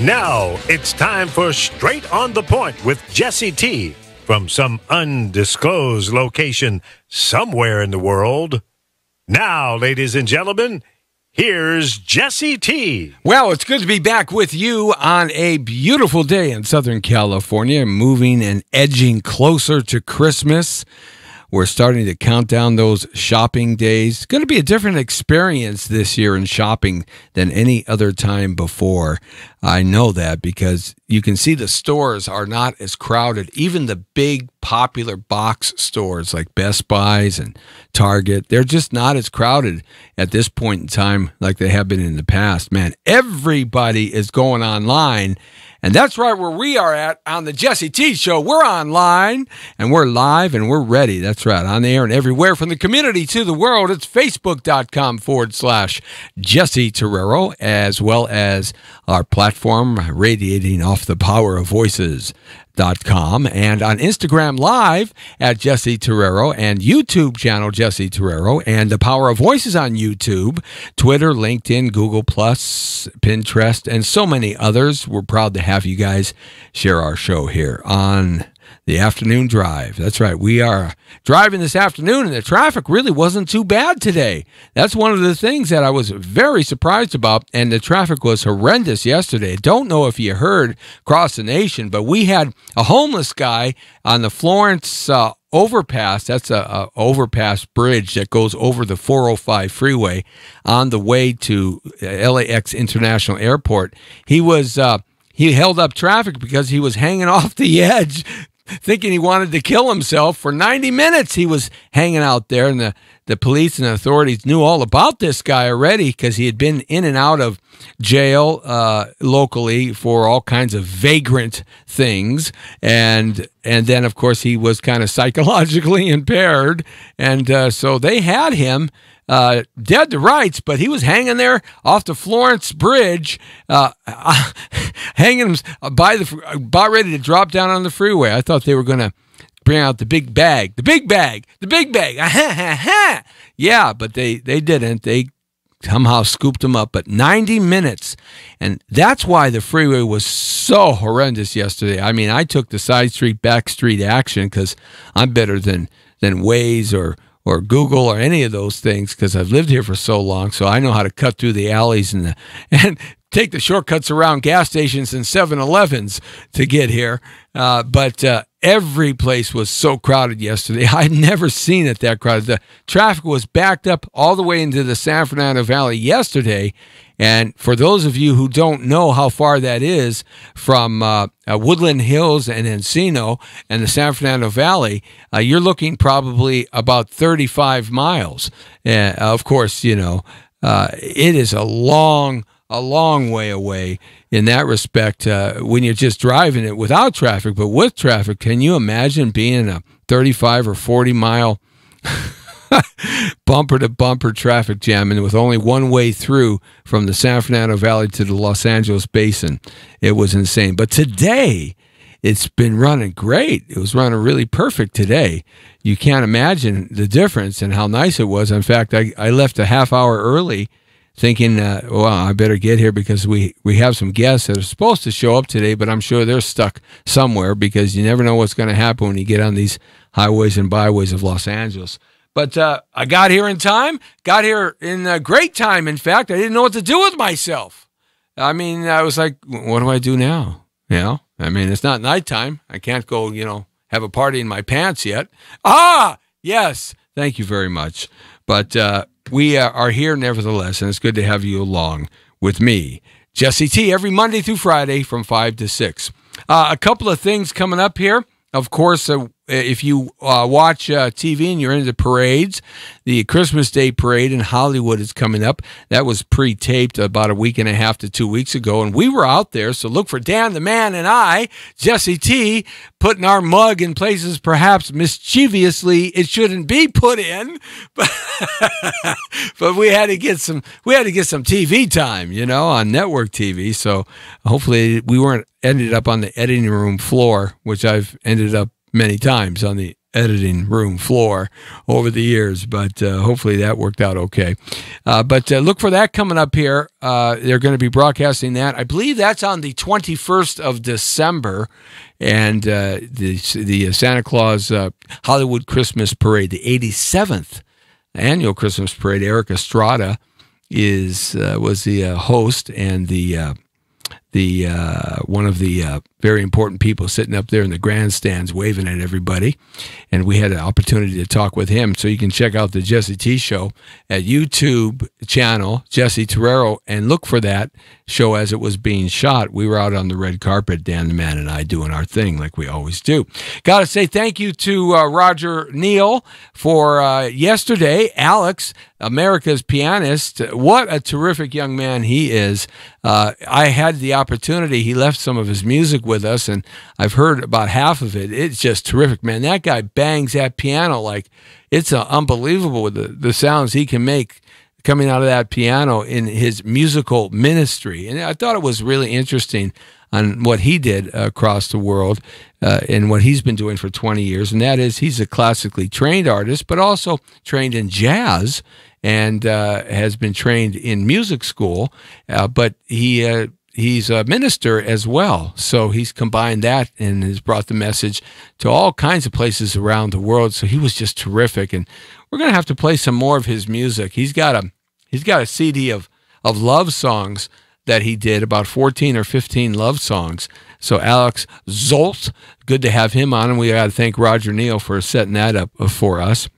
Now it's time for Straight on the Point with Jessie T from some undisclosed location somewhere in the world. Now, ladies and gentlemen, here's Jessie T. Well, it's good to be back with you on a beautiful day in Southern California, moving and edging closer to Christmas. We're starting to count down those shopping days. It's going to be a different experience this year in shopping than any other time before. I know that because you can see the stores are not as crowded. Even the big popular box stores like Best Buys and Target, they're just not as crowded at this point in time like they have been in the past. Man, everybody is going online. And that's right where we are at on the Jessie T Show. We're online, and we're live, and we're ready. That's right, on the air and everywhere from the community to the world. It's Facebook.com/Jessie Torero, as well as our platform radiating off the power of voices.com, and on Instagram Live at Jessie Torero, and YouTube channel Jessie Torero, and the Power of Voices on YouTube, Twitter, LinkedIn, Google+, Pinterest, and so many others. We're proud to have you guys share our show here on the afternoon drive. That's right. We are driving this afternoon, and the traffic really wasn't too bad today. That's one of the things that I was very surprised about, and the traffic was horrendous yesterday. Don't know if you heard across the nation, but we had a homeless guy on the Florence overpass. That's a overpass bridge that goes over the 405 freeway on the way to LAX International Airport. He held up traffic because he was hanging off the edge, thinking he wanted to kill himself. For 90 minutes he was hanging out there, and the police and authorities knew all about this guy already because he had been in and out of jail locally for all kinds of vagrant things, and then of course he was kind of psychologically impaired, and so they had him dead to rights, but he was hanging there off the Florence Bridge, hanging about ready to drop down on the freeway. I thought they were going to bring out the big bag. Yeah, but they didn't. They somehow scooped him up. But 90 minutes, and that's why the freeway was so horrendous yesterday. I mean, I took the side street, back street action because I'm better than Waze or Google or any of those things because I've lived here for so long, so I know how to cut through the alleys and take the shortcuts around gas stations and 7-Elevens to get here. But every place was so crowded yesterday. I'd never seen it that crowded. The traffic was backed up all the way into the San Fernando Valley yesterday. And for those of you who don't know how far that is from Woodland Hills and Encino and the San Fernando Valley, you're looking probably about 35 miles. Of course, you know, it is a long way away in that respect when you're just driving it without traffic. But with traffic, can you imagine being in a 35 or 40 mile bumper-to-bumper traffic jam, and with only one way through from the San Fernando Valley to the Los Angeles Basin? It was insane. But today, it's been running great. It was running really perfect today. You can't imagine the difference and how nice it was. In fact, I left a half hour early thinking, well, I better get here because we have some guests that are supposed to show up today, but I'm sure they're stuck somewhere because you never know what's going to happen when you get on these highways and byways of Los Angeles. But I got here in time, got here in a great time. In fact, I didn't know what to do with myself. I mean, I was like, what do I do now? You know, I mean, it's not nighttime. I can't go, you know, have a party in my pants yet. Ah, yes. Thank you very much. But we are here nevertheless, and it's good to have you along with me, Jessie T, every Monday through Friday from 5 to 6. A couple of things coming up here. Of course, if you watch TV and you're into parades, the Christmas Day parade in Hollywood is coming up. That was pre-taped about a week and a half to 2 weeks ago, and we were out there. So look for Dan the Man and I, Jessie T, putting our mug in places perhaps mischievously it shouldn't be put in, but we had to get some TV time, you know, on network TV. So hopefully we weren't ended up on the editing room floor, which I've ended up many times on the editing room floor over the years, but hopefully that worked out okay. But look for that coming up here. They're going to be broadcasting that. I believe that's on the 21st of December, and the Santa Claus Hollywood Christmas Parade, the 87th annual Christmas Parade. Eric Estrada was the host and the one of the very important people sitting up there in the grandstands waving at everybody. And we had an opportunity to talk with him. So you can check out the Jessie T Show at YouTube channel, Jessie Torero, and look for that show as it was being shot. We were out on the red carpet, Dan the Man and I, doing our thing like we always do. Got to say thank you to Roger Neal for yesterday. Alex, America's pianist, what a terrific young man he is. I had the opportunity, he left some of his music with us, and I've heard about half of it. It's just terrific, man. That guy bangs that piano like it's unbelievable with the sounds he can make coming out of that piano in his musical ministry. And I thought it was really interesting on what he did across the world and what he's been doing for 20 years, and that is he's a classically trained artist, but also trained in jazz and has been trained in music school, but he's a minister as well. So he's combined that and has brought the message to all kinds of places around the world. So he was just terrific. And we're going to have to play some more of his music. He's got a CD of love songs that he did, about 14 or 15 love songs. So Alex Zolt, good to have him on. And we got to thank Roger Neal for setting that up for us.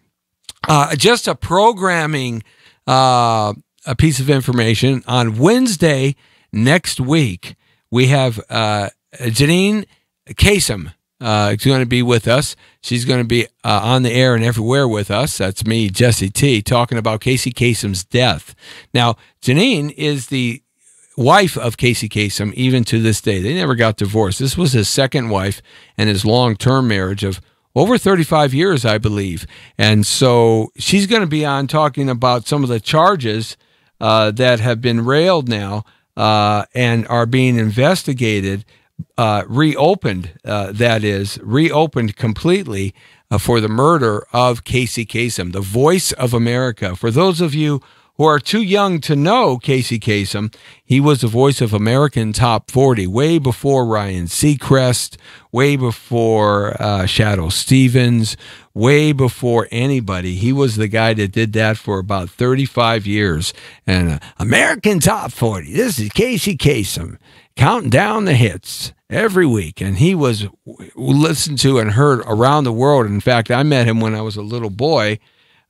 Just a programming a piece of information. On Wednesday next week, we have Janine Kasem is going to be with us. She's going to be on the air and everywhere with us. That's me, Jessie T, talking about Casey Kasem's death. Now, Janine is the wife of Casey Kasem, even to this day. They never got divorced. This was his second wife and his long-term marriage of over 35 years, I believe. And so she's going to be on talking about some of the charges that have been railed now and are being investigated, reopened completely for the murder of Casey Kasem, the voice of America. For those of you who are too young to know Casey Kasem, he was the voice of American Top 40 way before Ryan Seacrest, way before Shadow Stevens, way before anybody. He was the guy that did that for about 35 years. And American Top 40, this is Casey Kasem, counting down the hits every week. And he was listened to and heard around the world. In fact, I met him when I was a little boy.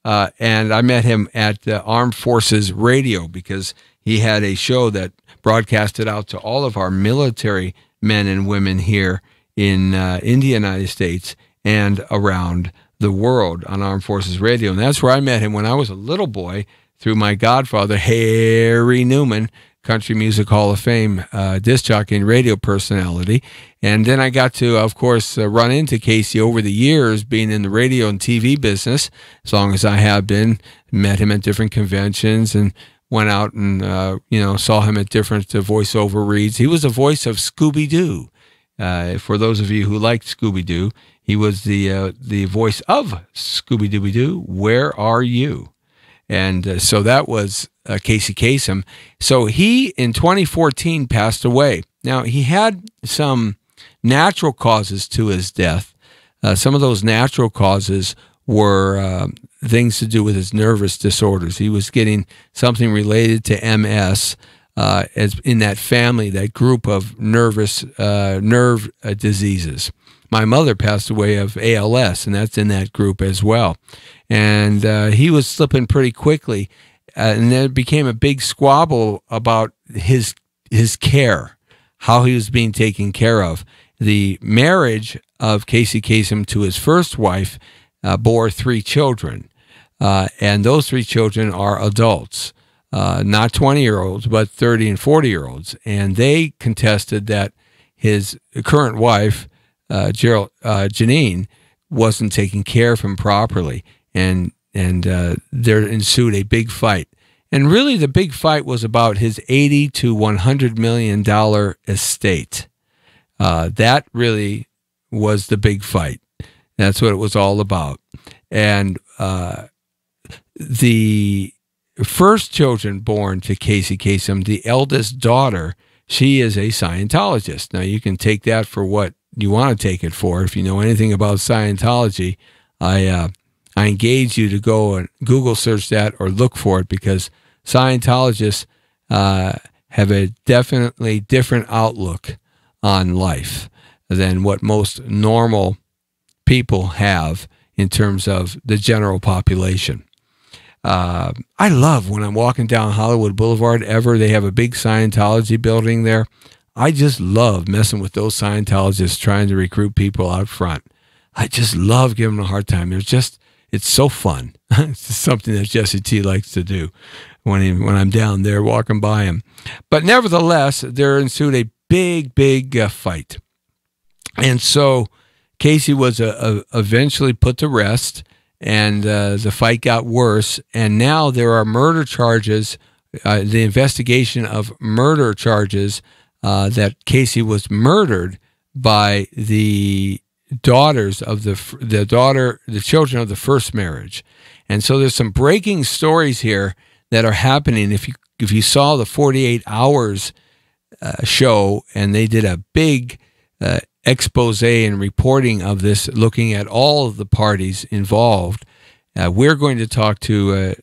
And I met him at Armed Forces Radio because he had a show that broadcasted out to all of our military men and women here in the United States and around the world on Armed Forces Radio. And that's where I met him when I was a little boy through my godfather, Harry Newman, Country Music Hall of Fame disc jockey and radio personality. And then I got to, of course, run into Casey over the years, being in the radio and TV business, as long as I have been. Met him at different conventions and went out and, saw him at different voiceover reads. He was the voice of Scooby-Doo. For those of you who liked Scooby-Doo, he was the voice of Scooby-Dooby-Doo, Where Are You? And so that was Casey Kasem. So he, in 2014, passed away. Now, he had some natural causes to his death. Some of those natural causes were things to do with his nervous disorders. He was getting something related to MS as in that family, that group of nerve diseases. My mother passed away of ALS, and that's in that group as well. And he was slipping pretty quickly, and there became a big squabble about his care, how he was being taken care of. The marriage of Casey Kasem to his first wife bore 3 children, and those 3 children are adults, not 20-year-olds, but 30 and 40-year-olds. And they contested that his current wife, Janine, wasn't taking care of him properly, and there ensued a big fight. And really, the big fight was about his $80 to $100 million estate. That really was the big fight. That's what it was all about. And the first children born to Casey Kasem, the eldest daughter, she is a Scientologist. Now, you can take that for what you want to take it for. If you know anything about Scientology, I engage you to go and Google search that or look for it, because Scientologists have a definitely different outlook on life than what most normal people have in terms of the general population. I love when I'm walking down Hollywood Boulevard they have a big Scientology building there. I just love messing with those Scientologists trying to recruit people out front. I just love giving them a hard time. It's so fun. It's just something that Jessie T likes to do when I'm down there walking by him. But nevertheless, there ensued a big fight. And so Casey was eventually put to rest, and the fight got worse. And now there are murder charges, the investigation of murder charges that Casey was murdered by the daughters of the children of the first marriage. And so there's some breaking stories here that are happening. If you saw the 48 Hours show, and they did a big expose and reporting of this, looking at all of the parties involved. We're going to talk to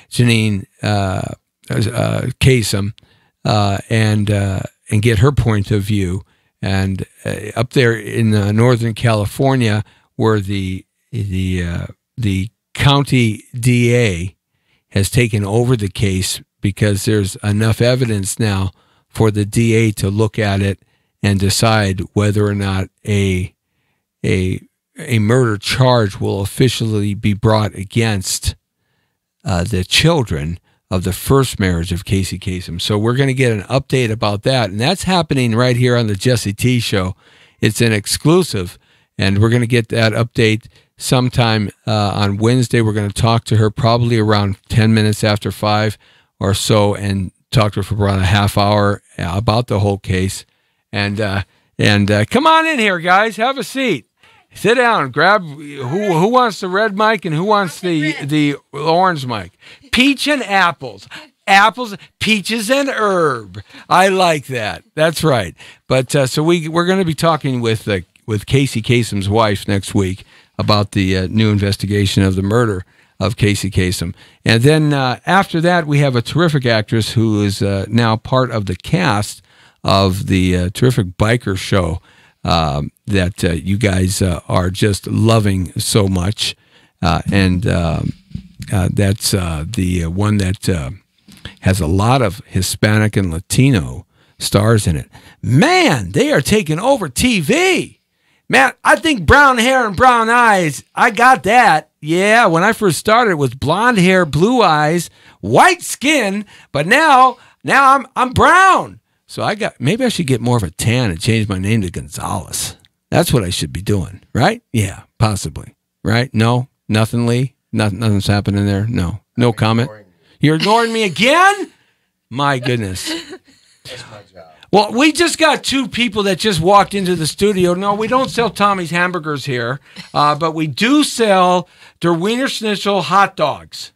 Janine Kasem and get her point of view. And up there in Northern California, where the county DA has taken over the case, because there's enough evidence now for the DA to look at it and decide whether or not a murder charge will officially be brought against the children of the first marriage of Casey Kasem. So we're going to get an update about that, and that's happening right here on the Jessie T Show. It's an exclusive, and we're going to get that update sometime on Wednesday. We're going to talk to her probably around 10 minutes after 5 or so, and talk to her for around a half hour about the whole case. And come on in here, guys. Have a seat. Sit down. Grab who wants the red mic and who wants the orange mic. Peach and apples. Apples, peaches, and herb. I like that. That's right. But so we're going to be talking with Casey Kasem's wife next week about the new investigation of the murder of Casey Kasem. And then after that, we have a terrific actress who is now part of the cast of the terrific biker show that you guys are just loving so much. And that's the one that has a lot of Hispanic and Latino stars in it. Man, they are taking over TV. Man, I think brown hair and brown eyes, I got that. Yeah, when I first started, it was blonde hair, blue eyes, white skin, but now I'm brown. So maybe I should get more of a tan and change my name to Gonzalez. That's what I should be doing, right? Yeah, possibly. Right? No, nothing, Lee. Nothing's happening there. No comment. You're ignoring me again? My goodness. That's my job. Well, we just got two people that just walked into the studio. No, we don't sell Tommy's hamburgers here, but we do sell Der Wiener Schnitzel hot dogs.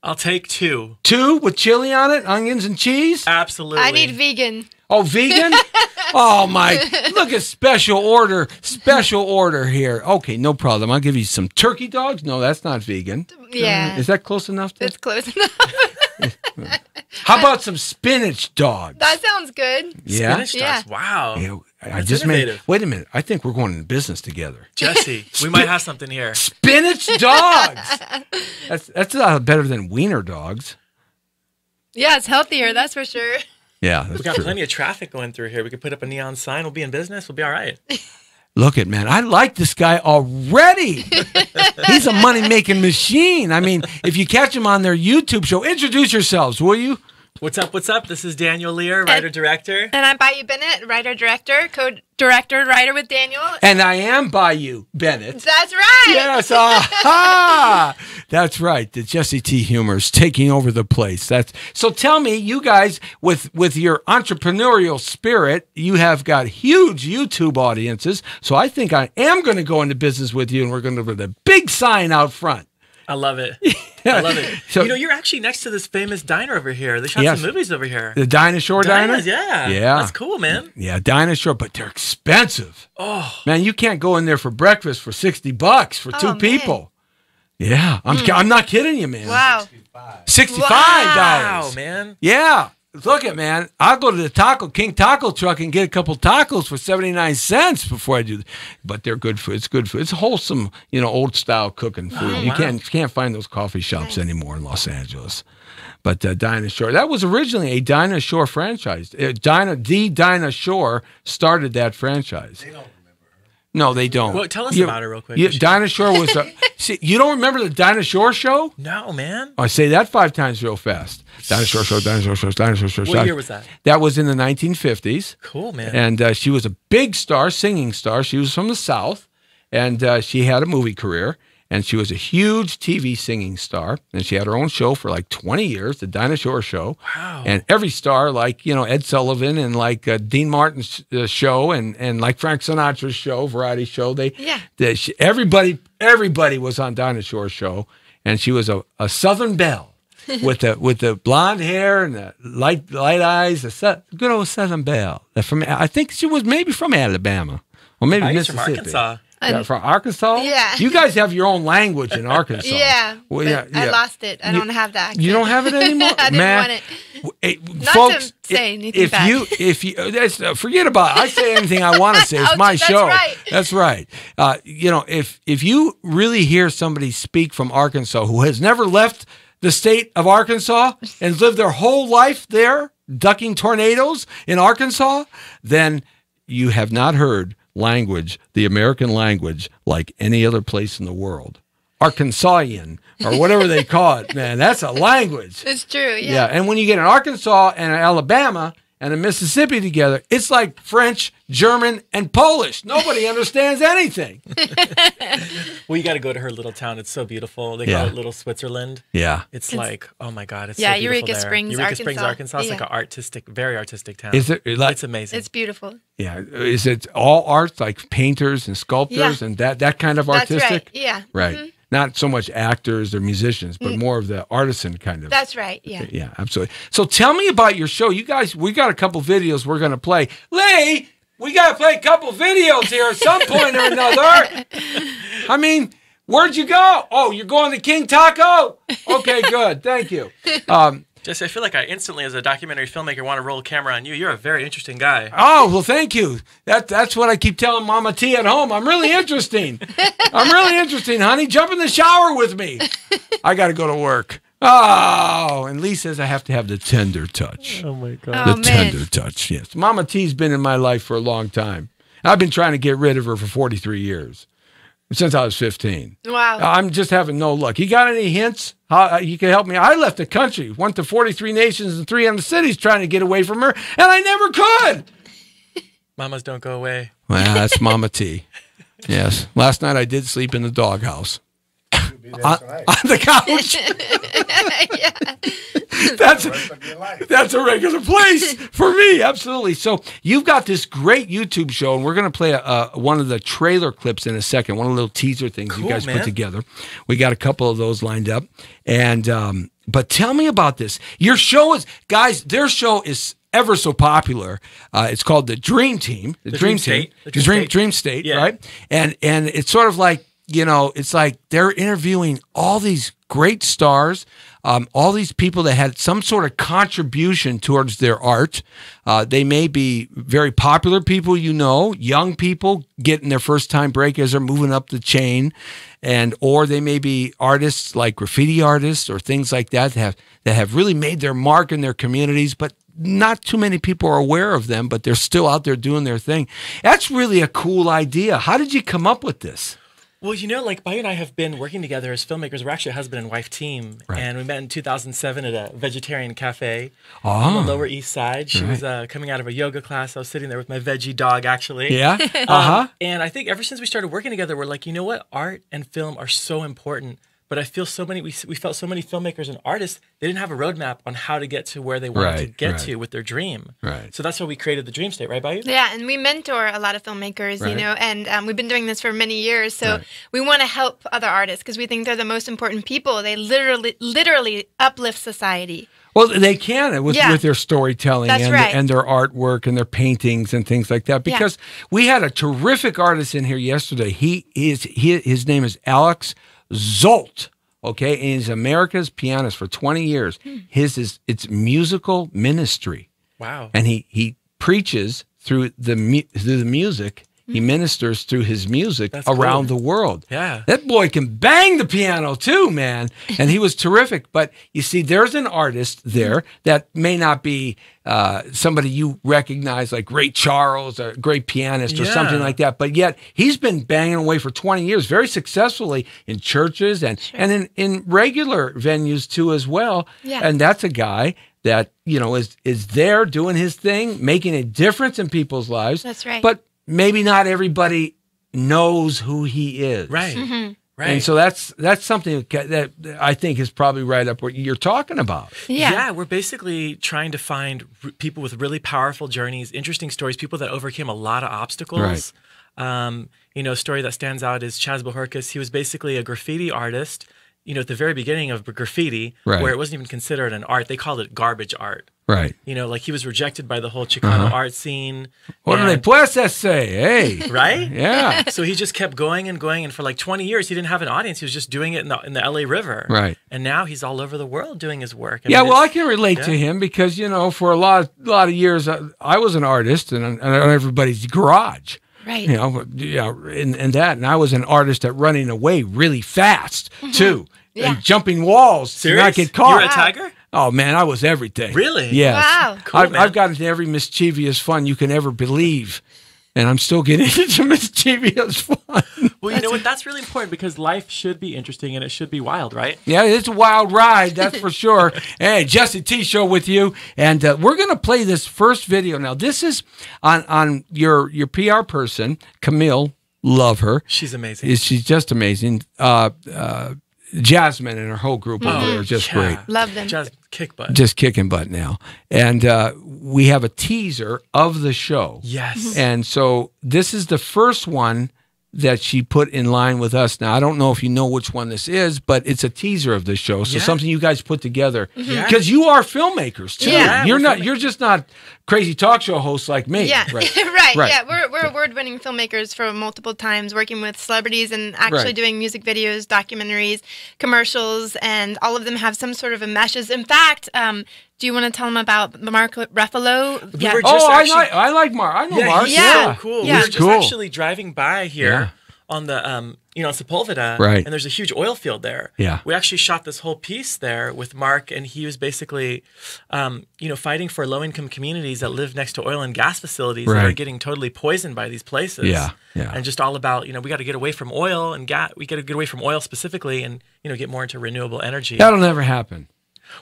I'll take 2. 2 with chili on it, onions and cheese? Absolutely. I need vegan. Oh, vegan? Oh, my. Look at special order here. Okay, no problem. I'll give you some turkey dogs. No, that's not vegan. Yeah. Is that close enough? It's close enough. How about some spinach dogs? That sounds good. Yeah? Spinach dogs. Wow. Yeah, I That's just innovative. wait a minute. I think we're going into business together. Jessie, we might have something here. Spinach dogs. That's better than wiener dogs. Yeah, it's healthier, that's for sure. Yeah, that's We got true. plenty of traffic going through here. We could put up a neon sign. We'll be in business. We'll be all right. Look at, man, I like this guy already. He's a money-making machine. I mean, if you catch him on their YouTube show, introduce yourselves, will you? What's up? What's up? This is Daniel Lear, writer-director. And I'm Bayou Bennett, writer-director, co-director, writer with Daniel. And I am Bayou Bennett. That's right. Yes, aha! That's right. The Jessie T humor is taking over the place. So tell me, you guys, with your entrepreneurial spirit, you have got huge YouTube audiences. So I think I am going to go into business with you, and we're going to put a big sign out front. I love it. I love it. So, you're actually next to this famous diner over here. They shot some movies over here. The Dinosaur Diner? Yeah. Yeah. That's cool, man. Yeah, Dinosaur, but they're expensive. Oh. Man, you can't go in there for breakfast for $60 for two people. Yeah, I'm not kidding you, man. Wow. $65. Wow, man. Yeah. Look at, man, I'll go to the King Taco truck and get a couple tacos for 79 cents before I do. But they're good food. It's good food. It's wholesome, old style cooking food. Oh, you wow. can't find those coffee shops anymore in Los Angeles. But Dinosaur, that was originally a Dinosaur franchise. The Dinosaur started that franchise. They don't remember her. No, they don't. Well, tell us about her real quick. Dinosaur was see, you don't remember the Dinosaur show? No, man. I say that 5 times real fast. Dinosaur show, Dinosaur show, Dinosaur show. What year was that? That was in the 1950s. Cool, man. And she was a big star, singing star. She was from the South, and she had a movie career. And she was a huge TV singing star. And she had her own show for like 20 years, the Dinosaur Show. Wow. And every star, like, Ed Sullivan and like Dean Martin's show and like Frank Sinatra's show, variety show, everybody was on Dinosaur Show. And she was a Southern belle. with the blonde hair and the light eyes, good old Southern belle. I think she was maybe from Alabama or maybe Mississippi. From Arkansas. From Arkansas? Yeah. You guys have your own language in Arkansas. Yeah. Well, but I lost it. I don't have that. You don't have it anymore? I didn't want it. Not folks, to say anything bad. Forget about it. I say anything I want to say. It's my show. Right. That's right. If you really hear somebody speak from Arkansas who has never left the state of Arkansas and lived their whole life there, ducking tornadoes in Arkansas, then you have not heard language, the American language, like any other place in the world. Arkansasian, or whatever they call it, man, that's a language. It's true, yeah. Yeah, and when you get an Arkansas and an Alabama and a Mississippi together, it's like French, German, and Polish. Nobody understands anything. Well, you got to go to her little town. It's so beautiful. They call it Little Switzerland. Yeah. It's like, oh my God, it's so beautiful Eureka there. Springs, Eureka Springs, Arkansas. It's Yeah. like very artistic town. Is it like, it's amazing. It's beautiful. yeah, is it all art, like painters and sculptors and that kind of artistic? That's right, yeah. Right. Mm-hmm. Not so much actors or musicians, but more of the artisan kind of. That's right, yeah. Yeah, absolutely. So tell me about your show. You guys, we got a couple videos we're going to play. Lee, we got to play a couple videos here at some point or another. I mean, where'd you go? Oh, you're going to King Taco? Okay, good. Thank you. Jesse, I feel like I instantly, as a documentary filmmaker, want to roll a camera on you. You're a very interesting guy. Oh, well, thank you. That's what I keep telling Mama T at home. I'm really interesting. I'm really interesting, honey. Jump in the shower with me. I got to go to work. Oh, and Lee says I have to have the tender touch. Oh, my God. The tender touch, yes. Mama T's been in my life for a long time. I've been trying to get rid of her for 43 years. Since I was 15. Wow. I'm just having no luck. You got any hints? How you can help me? I left the country, went to 43 nations and 300 cities trying to get away from her, and I never could. Mamas don't go away. Well, that's Mama T. Yes. Last night I did sleep in the doghouse. On the couch. That's a regular place for me. Absolutely. So you've got this great YouTube show, and we're going to play one of the trailer clips in a second, one of the little teaser things you guys put together. We got a couple of those lined up. And but tell me about this. Your show is, guys, their show is ever so popular. It's called The Dream Team. The Dream Team. Dream State, right? And it's sort of like, it's like they're interviewing all these great stars, all these people that had some sort of contribution towards their art. They may be very popular people, young people getting their first time break as they're moving up the chain, or they may be artists like graffiti artists or things like that that have really made their mark in their communities, but not too many people are aware of them, but they're still out there doing their thing. That's really a cool idea. How did you come up with this? Well, you know, like Bayou and I have been working together as filmmakers. We're actually a husband and wife team. Right. And we met in 2007 at a vegetarian cafe on the Lower East Side. She was coming out of a yoga class. I was sitting there with my veggie dog, actually. Yeah. And I think ever since we started working together, we're like, you know what? Art and film are so important. But I feel we felt so many filmmakers and artists, they didn't have a roadmap on how to get to where they wanted to get to with their dream. Right. So that's why we created the Dream State, right, Bayou? Yeah, and we mentor a lot of filmmakers, you know, and we've been doing this for many years. So we want to help other artists because we think they're the most important people. They literally uplift society. Well, they can with their storytelling and their artwork and their paintings and things like that. Because we had a terrific artist in here yesterday. His name is Alex Zolt. Okay, and he's America's pianist for 20 years. It's musical ministry. Wow. And he preaches through the music. He ministers through his music around the world. Yeah. That boy can bang the piano too, man. And he was terrific. But you see, there's an artist there that may not be somebody you recognize like Ray Charles, a great pianist or something like that. But yet he's been banging away for 20 years very successfully in churches and in regular venues too as well. Yeah. And that's a guy that, you know, is there doing his thing, making a difference in people's lives. That's right. But maybe not everybody knows who he is. Right. Right. And so that's something that I think is probably right up what you're talking about. Yeah, we're basically trying to find people with really powerful journeys, interesting stories, people that overcame a lot of obstacles. Right. You know, a story that stands out is Chaz Bohorquez. He was basically a graffiti artist, you know, at the very beginning of graffiti, where it wasn't even considered an art. They called it garbage art. Right. You know, like he was rejected by the whole Chicano art scene. What do they say? Hey. Right? Yeah. So he just kept going and going. And for like 20 years, he didn't have an audience. He was just doing it in the LA River. Right. And now he's all over the world doing his work. I can relate to him because, you know, for a lot of years, I was an artist and on everybody's garage. Right. You know, and that. And I was an artist at running away really fast, too. Yeah. And jumping walls to not get caught. You were a tiger? Oh, man, I was everything. Really? Yes. Wow. Cool, I've gotten into every mischievous fun you can ever believe. And I'm still getting into mischievous fun. Well, you know what? That's really important because life should be interesting and it should be wild, right? Yeah, it's a wild ride, that's for sure. Hey, Jessie T Show with you. And we're going to play this first video. Now, this is on your PR person, Camille. Love her. She's amazing. She's just amazing. Jasmine and her whole group over there are just great. Love them. Just kick butt. Just kicking butt now. And we have a teaser of the show. Yes. And so this is the first one that she put in line with us. Now, I don't know if you know which one this is, but it's a teaser of the show. So something you guys put together. Because you are filmmakers, too. Yeah. You're just not crazy talk show hosts like me. Yeah, Right. right. Yeah, we're award-winning filmmakers for multiple times, working with celebrities and actually doing music videos, documentaries, commercials, and all of them have some sort of a message. In fact, do you want to tell them about Mark Ruffalo? I like Mark. I know Mark. He's Yeah. so cool. Yeah. We were just actually driving by here on the Sepulveda, Right. and there's a huge oil field there. Yeah. We actually shot this whole piece there with Mark, and he was basically, fighting for low-income communities that live next to oil and gas facilities that are getting totally poisoned by these places. Yeah. And just all about, we got to get away from oil and we got to get away from oil specifically, and get more into renewable energy. That'll never happen.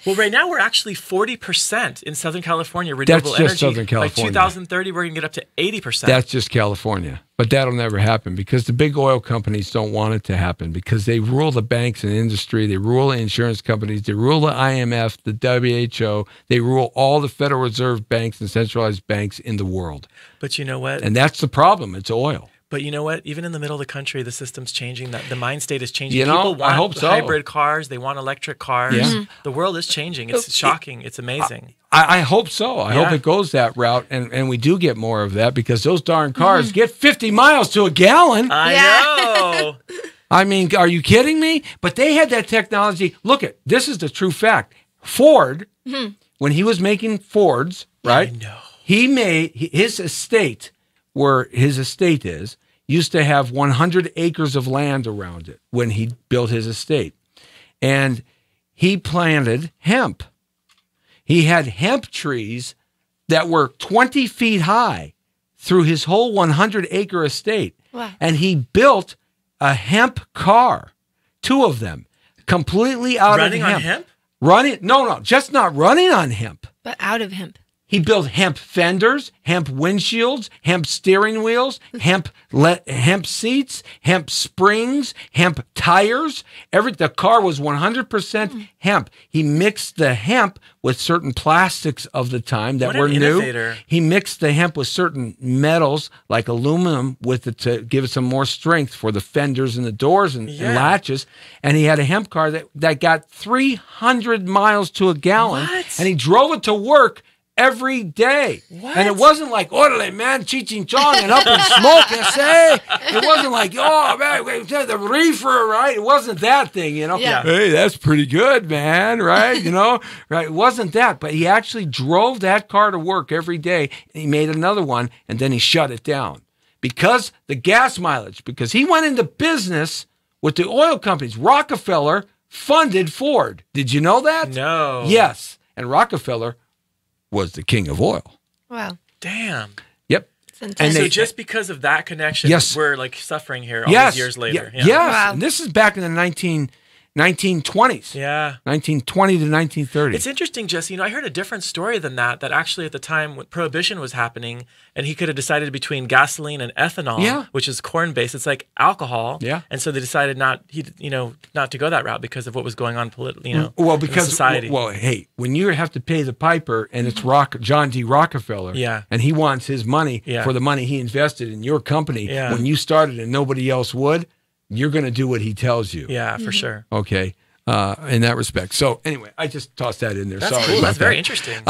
Well, right now we're actually 40% in Southern California renewable energy. That's just Southern California. By 2030, we're going to get up to 80%. That's just California. But that'll never happen because the big oil companies don't want it to happen because they rule the banks and industry. They rule the insurance companies. They rule the IMF, the WHO. They rule all the Federal Reserve banks and centralized banks in the world. But you know what? And that's the problem. It's oil. But you know what? Even in the middle of the country, the system's changing. The mind state is changing. People want I hope so. hybrid cars. They want electric cars. Yeah. The world is changing. It's shocking. It's amazing. I hope so. I hope it goes that route, and we do get more of that because those darn cars get 50 miles to a gallon. I know. I mean, are you kidding me? But they had that technology. Look, this is the true fact. Ford, when he was making Fords, right? I know. He made his estate, where his estate is, used to have 100 acres of land around it when he built his estate. And he planted hemp. He had hemp trees that were 20 feet high through his whole 100-acre estate. Wow. And he built a hemp car, 2 of them, completely out of hemp. Running on hemp? Running? No, just not running on hemp. But out of hemp. He built hemp fenders, hemp windshields, hemp steering wheels, hemp seats, hemp springs, hemp tires. The car was 100% hemp. He mixed the hemp with certain plastics of the time that were new. Innovator. He mixed the hemp with certain metals like aluminum with it to give it some more strength for the fenders and the doors and latches. And he had a hemp car that got 300 miles to a gallon. What? And he drove it to work every day. What? And it wasn't like, orderly, man, cheeching chong and up and smoke, say. It wasn't like, oh, man, the reefer, right? It wasn't that thing, you know? Yeah. Hey, that's pretty good, man, right? You know? Right? It wasn't that. But he actually drove that car to work every day. And he made another one, and then he shut it down. Because the gas mileage, because he went into business with the oil companies. Rockefeller funded Ford. Did you know that? No. Yes. And Rockefeller was the king of oil. Wow. Damn. Yep. And so just because of that connection, we're like suffering here all these years later. Yes. Wow. And this is back in the 1920s. Yeah. 1920 to 1930. It's interesting, Jesse. You know, I heard a different story than that actually at the time when Prohibition was happening and he could have decided between gasoline and ethanol, which is corn-based. It's like alcohol. Yeah. And so they decided not to go that route because of what was going on politically, in society. Well, hey, when you have to pay the piper and it's John D. Rockefeller and he wants his money for the money he invested in your company when you started and nobody else would, you're going to do what he tells you. Yeah, for sure. Okay, in that respect. So anyway, I just tossed that in there. That's Sorry cool. about That's very interesting.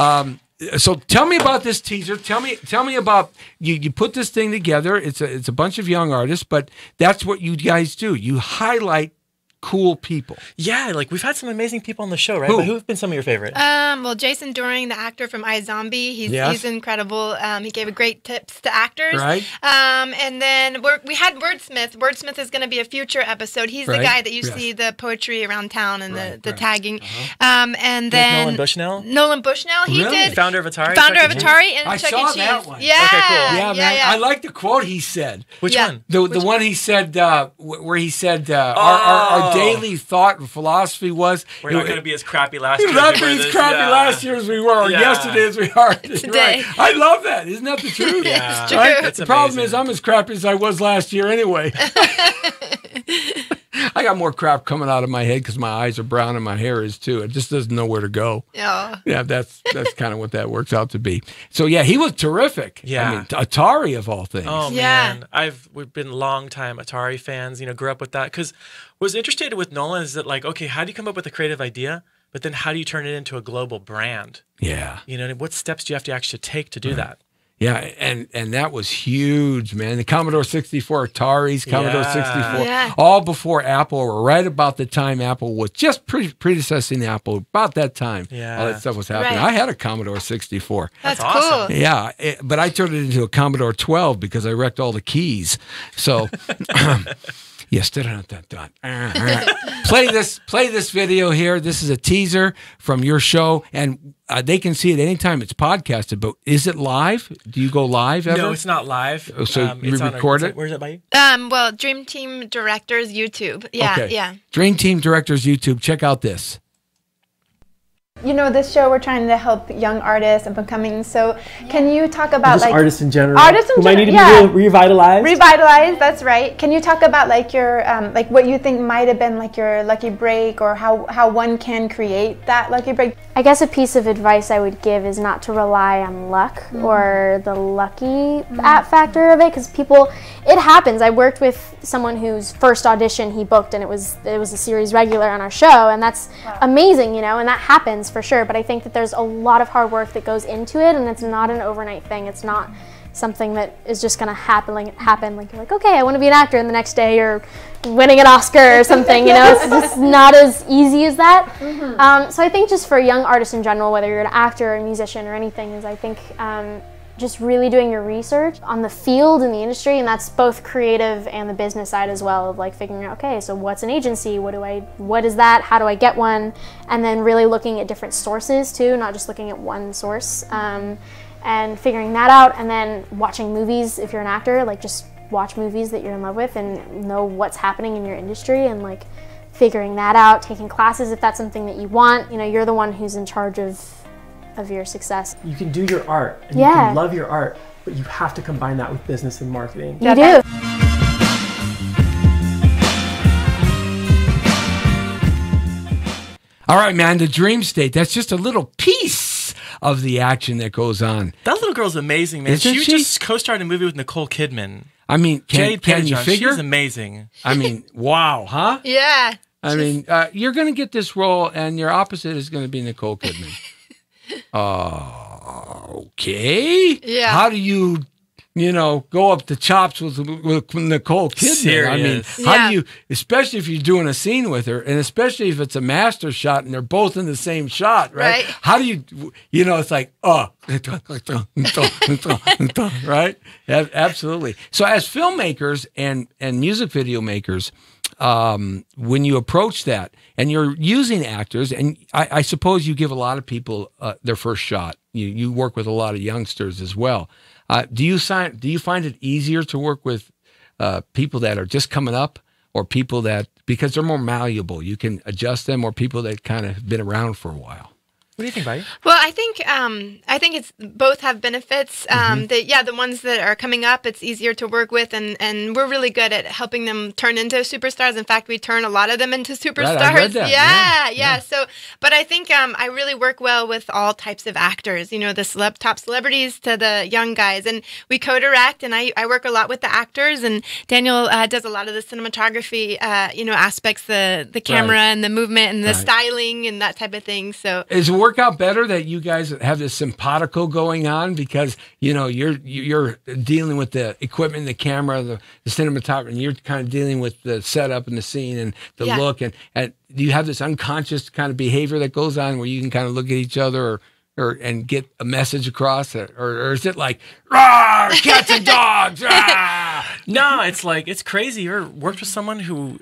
So tell me about this teaser. Tell me about you put this thing together. It's a bunch of young artists, but that's what you guys do. You highlight cool people. Yeah, like we've had some amazing people on the show, right? Who? But who have been some of your favorites? Well, Jason Doering, the actor from iZombie, he's incredible. He gave great tips to actors. Right. And then we had Wordsmith. Wordsmith is going to be a future episode. He's the guy that you see the poetry around town and the tagging. And then Nolan Bushnell. Nolan Bushnell, he did. Founder of Atari. And I Chuck saw E. Cheese. that one. Yeah. Okay, cool. Yeah, man. I like the quote he said. Which one? The one he said where he said our daily thought and philosophy was we're not going to be as crappy last year. We're not going to be as crappy last year as we were, or yesterday as we are today. Right. I love that. Isn't that the truth? Yeah, it's true. Right? The problem is I'm as crappy as I was last year anyway. I got more crap coming out of my head because my eyes are brown and my hair is too. It just doesn't know where to go. Yeah, that's kind of what that works out to be. So yeah, he was terrific. Yeah, I mean, Atari of all things. Oh man, we've been longtime Atari fans. You know, grew up with that. Because what was interesting with Nolan is that like, okay, how do you come up with a creative idea, but then how do you turn it into a global brand? Yeah, you know, what steps do you have to actually take to do that? Yeah, and that was huge, man. The Commodore 64, Ataris, Commodore 64, all before Apple, or right about the time Apple was just predecessing Apple, about that time. Yeah. All that stuff was happening. Right. I had a Commodore 64. That's awesome. Cool. Yeah, but I turned it into a Commodore 12 because I wrecked all the keys. So... Yes, play this video here. This is a teaser from your show, and they can see it anytime it's podcasted. But is it live? Do you go live ever? No, it's not live. So you record it? Where's it by you? Well, Dream Team Directors YouTube. Yeah, okay. Yeah. Dream Team Directors YouTube. Check out this. You know, this show we're trying to help young artists and becoming. So, can you talk about just like artists in general? Artists in might need general, to be revitalized. Revitalized. That's right. Can you talk about like your like what you think might have been like your lucky break, or how one can create that lucky break? I guess a piece of advice I would give is not to rely on luck or the lucky factor of it, because it happens. I worked with someone whose first audition he booked, and it was a series regular on our show, and that's amazing, you know, and that happens for sure. But I think that there's a lot of hard work that goes into it, and it's not an overnight thing. It's not something that is just going to happen. Like you're like, okay, I want to be an actor, and the next day you're winning an Oscar or something. You know, it's just not as easy as that. So I think just for young artists in general, whether you're an actor or a musician or anything, is I think just really doing your research on the field and the industry, and that's both creative and the business side as well, of like figuring out, okay, so what's an agency, what is that, how do I get one, and then really looking at different sources too, not just looking at one source, and figuring that out, and then watching movies if you're an actor, like just watch movies that you're in love with and know what's happening in your industry and like figuring that out, taking classes if that's something that you want. You know, you're the one who's in charge of your success. You can do your art and you can love your art, but you have to combine that with business and marketing. You do. All right, man, the dream state, that's just a little piece of the action that goes on. That little girl's amazing, man. Isn't She she? just co-starred in a movie with Nicole Kidman. I mean, can you figure? She's amazing. I mean, wow, huh? Yeah. I mean, you're going to get this role, and your opposite is going to be Nicole Kidman. Okay. Yeah. How do you go up the chops with Nicole Kidman? Serious. I mean, how do you, especially if you're doing a scene with her, and especially if it's a master shot and they're both in the same shot, right? How do you, it's like, right? Absolutely. So as filmmakers and music video makers, when you approach that and you're using actors, and I suppose you give a lot of people their first shot. You work with a lot of youngsters as well. Do you find it easier to work with people that are just coming up, or people that, because they're more malleable, you can adjust them, or people that kind of have been around for a while? What do you think, Bayou? Well, I think it's both have benefits. The ones that are coming up, it's easier to work with, and we're really good at helping them turn into superstars. In fact, we turn a lot of them into superstars. Right, I read that. Yeah. So, but I think I really work well with all types of actors. You know, the top celebrities to the young guys, and we co-direct, and I work a lot with the actors, and Daniel does a lot of the cinematography, aspects, the camera and the movement and the styling and that type of thing. So. Is it work out better that you guys have this simpatico going on, because you're dealing with the equipment, the camera, the cinematography, and you're kind of dealing with the setup and the scene and the look, and do you have this unconscious kind of behavior that goes on where you can kind of look at each other and get a message across, or is it like, "Rawr, cats and dogs"? No, it's crazy. You worked with someone who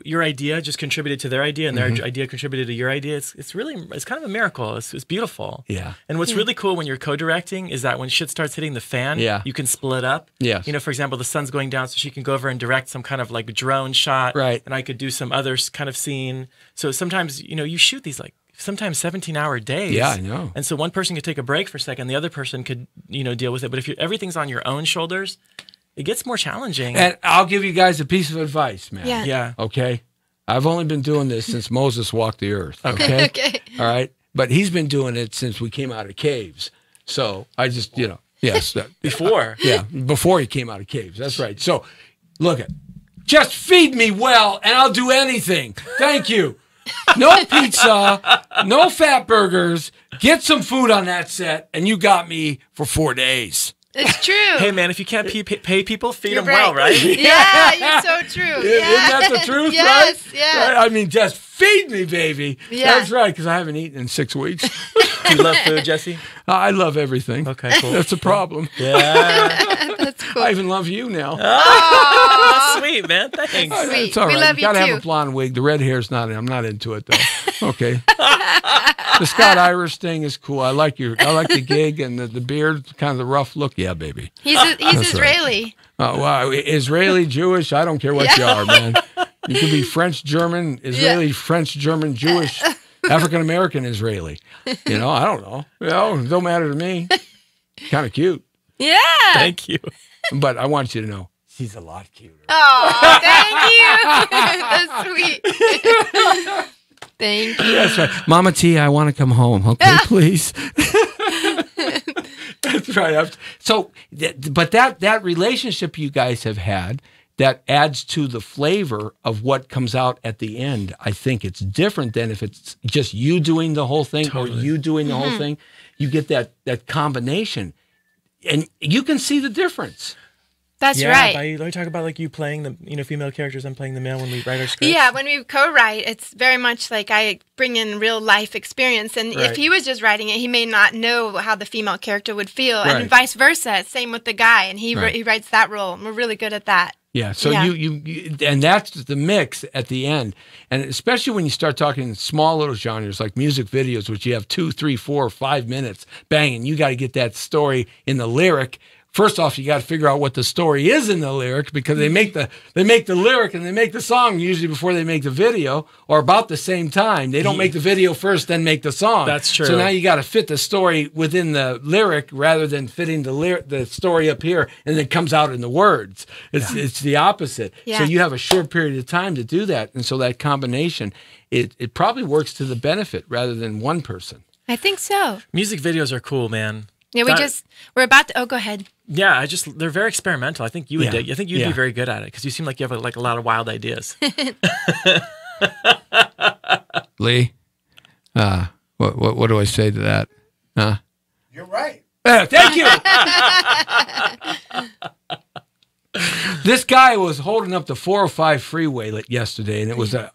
your idea just contributed to their idea, and their idea contributed to your idea. It's kind of a miracle. It's beautiful. Yeah. And what's really cool when you're co-directing is that when shit starts hitting the fan, you can split up. Yes. For example, the sun's going down, so she can go over and direct some kind of like drone shot, right? And I could do some other kind of scene. So sometimes you shoot these sometimes 17-hour days. Yeah, I know. And so one person could take a break for a second, the other person could deal with it. But if everything's on your own shoulders, it gets more challenging. And I'll give you guys a piece of advice, man. Yeah. Okay? I've only been doing this since Moses walked the earth. Okay? Okay. All right? But he's been doing it since we came out of caves. So I just, yes. Before. Before he came out of caves. That's right. So look just feed me well and I'll do anything. Thank you. No pizza, no fat burgers. Get some food on that set, and you got me for 4 days. It's true. Hey, man, if you can't pay people, feed them well, right? Yeah, you're so true. Isn't that the truth, yes, right? Yeah. Right? I mean, just feed me, baby. Yeah. That's right, because I haven't eaten in 6 weeks. Do you love food, Jesse? I love everything. Okay, cool. That's a problem. Yeah. That's cool. I even love you now. Oh, that's sweet, man. Thanks. Sweet. It's all right. We love you gotta too. have a blonde wig. The red hair's not. I'm not into it though. Okay. The Scott Irish thing is cool. I like the gig and the beard, kind of the rough look. Yeah, baby. He's Israeli. Right. Oh wow, Israeli, Jewish. I don't care what you are, man. You can be French, German, Israeli, French, German, Jewish, African American, Israeli. I don't know. It don't matter to me. Kind of cute. Yeah. Thank you. But I want you to know, she's a lot cuter. Oh, thank you. That's sweet. Thank you. That's right. Mama T, I want to come home. Okay, please. That's right. So, but that relationship you guys have had, that adds to the flavor of what comes out at the end. I think it's different than if it's just you doing the whole thing or you doing the whole thing. You get that combination, and you can see the difference. That's right. Let me talk about you playing the female characters and playing the male when we write our scripts. Yeah, when we co-write, it's very much like I bring in real life experience, and if he was just writing it, he may not know how the female character would feel, and vice versa. Same with the guy, and he writes that role, and we're really good at that. Yeah, so you and that's the mix at the end, and especially when you start talking small little genres like music videos, which you have 2, 3, 4, 5 minutes, bang, and you got to get that story in the lyric first off, you got to figure out what the story is in the lyric, because they make the lyric and they make the song usually before they make the video, or about the same time. They don't make the video first, then make the song. That's true. So now you got to fit the story within the lyric rather than fitting the story up here and then it comes out in the words. It's the opposite. Yeah. So you have a short period of time to do that, and so that combination, it probably works to the benefit rather than one person. I think so. Music videos are cool, man. Yeah, we're about to. Oh, go ahead. Yeah, they're very experimental. I think you would dig. I think you'd Yeah. be very good at it because you seem like you have a lot of wild ideas. Lee, what do I say to that? You're right. Thank you. This guy was holding up the 405 freeway yesterday, and it was a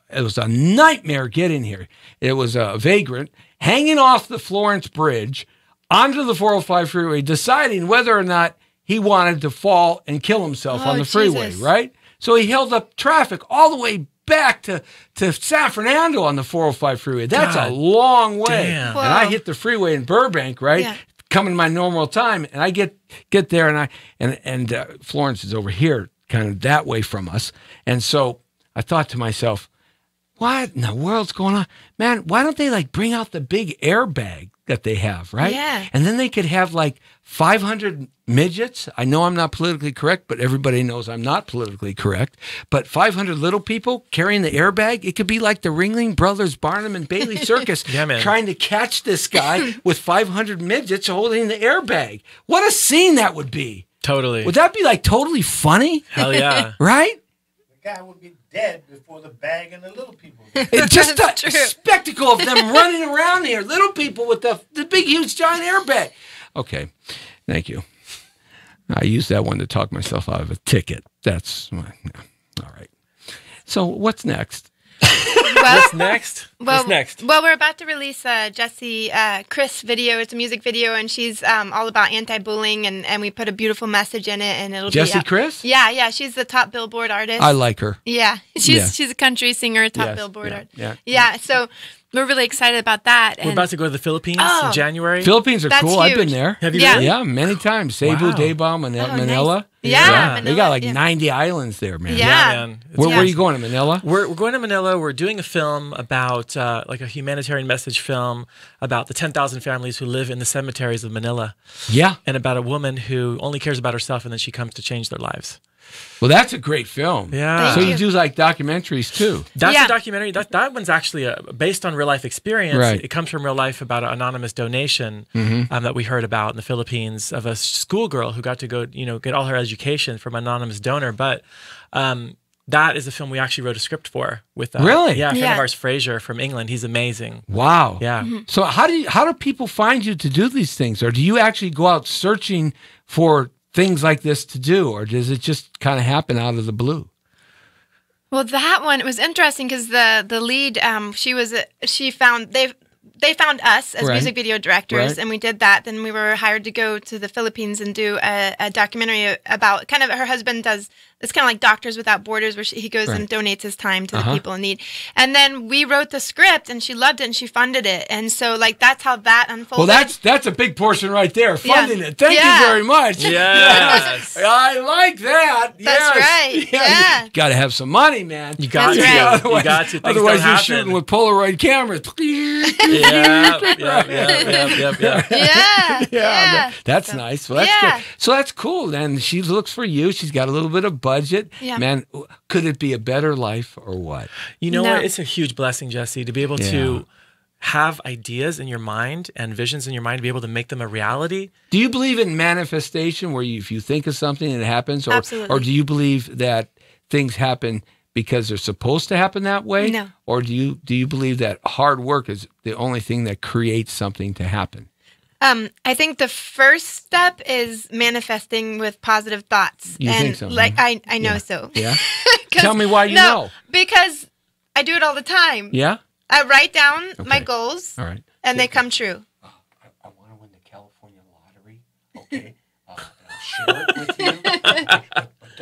nightmare getting here. It was a vagrant hanging off the Florence Bridge onto the 405 freeway, deciding whether or not he wanted to fall and kill himself on the freeway, Jesus. right? So he held up traffic all the way back to San Fernando on the 405 freeway. That's God a long way. damn. And I hit the freeway in Burbank, right? Yeah. Coming my normal time, and I get there, and Florence is over here, kind of that way from us. And so I thought to myself, what in the world's going on? Man, why don't they bring out the big airbag that they have, right? Yeah. And then they could have 500 midgets. I know I'm not politically correct, but everybody knows I'm not politically correct. But 500 little people carrying the airbag, it could be like the Ringling Brothers Barnum and Bailey Circus Yeah, man. trying to catch this guy with 500 midgets holding the airbag. What a scene that would be. Totally. Would that be totally funny? Hell yeah. Right? The guy would be dead before the bag and the little people. It's just That's a true. spectacle of them running around here. Little people with the big, huge, giant airbag. Okay. Thank you. I used that one to talk myself out of a ticket. That's all right. So what's next? What's next? What's next? Well, we're about to release a Jessie Chris video. It's a music video, and she's all about anti-bullying, and we put a beautiful message in it, and it'll Jessie be Chris? Yeah. She's the top Billboard artist. I like her. Yeah, she's a country singer, top Yes, Billboard yeah, artist. yeah. So we're really excited about that. We're about to go to the Philippines in January. Philippines are That's cool. I've been huge. there. Have you Yeah. really? Yeah, many times. Cebu, Wow. Davao, Manila. Nice. Yeah, They got Manila, 90 islands there, man. Yeah. man. It's Where are you going to Manila? We're going to Manila. We're doing a film about a humanitarian message film about the 10,000 families who live in the cemeteries of Manila, Yeah. and about a woman who only cares about herself, and then she comes to change their lives. Well, that's a great film. Yeah. So Thank you you. do documentaries too. That's Yeah. a documentary. That one's actually based on real life experience. Right. It comes from real life about an anonymous donation that we heard about in the Philippines of a schoolgirl who got to go, get all her education from an anonymous donor. But that is a film we actually wrote a script for with Really? a friend Yeah. of ours, Fraser from England. He's amazing. Wow. Yeah. So how do people find you to do these things, or do you actually go out searching for things like this to do, or does it just kind of happen out of the blue? Well, that one, it was interesting because the lead, they found us as Right. music video directors, Right. and we did that. Then we were hired to go to the Philippines and do a documentary about kind of her husband does. It's kind of like Doctors Without Borders, where he goes and donates his time to the people in need. And then we wrote the script, and she loved it, and she funded it. And so, that's how that unfolded. Well, that's a big portion right there, funding it. Thank Yeah. you very much. Yes. I like that. That's right. Yeah. You got to have some money, man. You got That's to. right. You got to. Things Otherwise, don't you're happen. shooting with Polaroid cameras. Yeah. Yeah. That's nice. Well, that's Yeah. good. So that's cool. Then she looks for you. She's got a little bit of budget. Yeah. Man, could it be a better life or what? You know No. what? It's a huge blessing, Jessie, to be able to have ideas in your mind and visions in your mind, to be able to make them a reality. Do you believe in manifestation, where if you think of something, it happens? Absolutely. Or do you believe that things happen because they're supposed to happen that way? No. Or do you believe that hard work is the only thing that creates something to happen? I think the first step is manifesting with positive thoughts. You think so, I know so. Yeah? 'Cause- Tell me why you know. Because I do it all the time. Yeah? I write down my Okay. goals, All right. and they come true. I want to win the California lottery. Okay, I'll share it with you, but